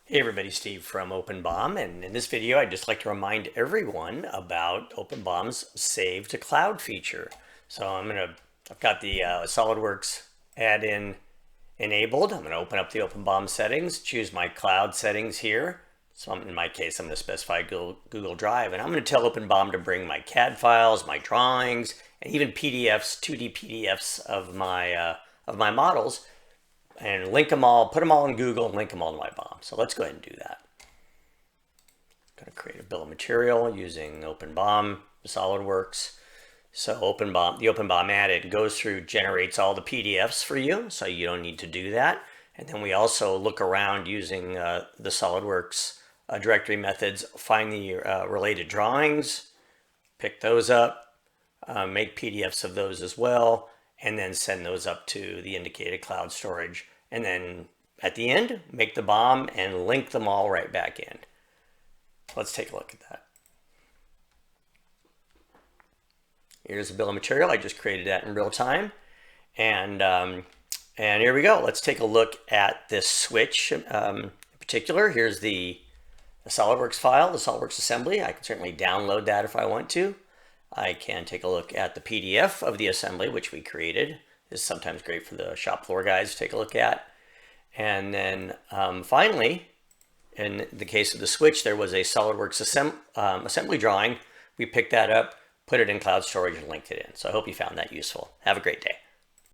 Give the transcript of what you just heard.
Hey everybody, Steve from OpenBOM, and in this video I'd just like to remind everyone about OpenBOM's Save to Cloud feature. So I've got the Solidworks add-in enabled. I'm going to open up the OpenBOM settings, choose my cloud settings here. So in my case, I'm going to specify Google Drive, and I'm going to tell OpenBOM to bring my CAD files, my drawings, and even PDFs, 2D PDFs of my models, and link them all, put them all in Google, and link them all to my BOM. So let's go ahead and do that. I'm going to create a bill of material using OpenBOM, SolidWorks. So the OpenBOM add, it goes through, generates all the PDFs for you, so you don't need to do that. And then we also look around using the SolidWorks directory methods, find the related drawings, pick those up, make PDFs of those as well, and then send those up to the indicated cloud storage. And then at the end, make the BOM and link them all right back in. Let's take a look at that. Here's the bill of material. I just created that in real time. And here we go. Let's take a look at this switch in particular. Here's the SolidWorks file, the SolidWorks assembly. I can certainly download that if I want to. I can take a look at the PDF of the assembly, which we created. This is sometimes great for the shop floor guys to take a look at. And then finally, in the case of the switch, there was a SolidWorks assembly drawing. We picked that up, put it in cloud storage, and linked it in. So I hope you found that useful. Have a great day.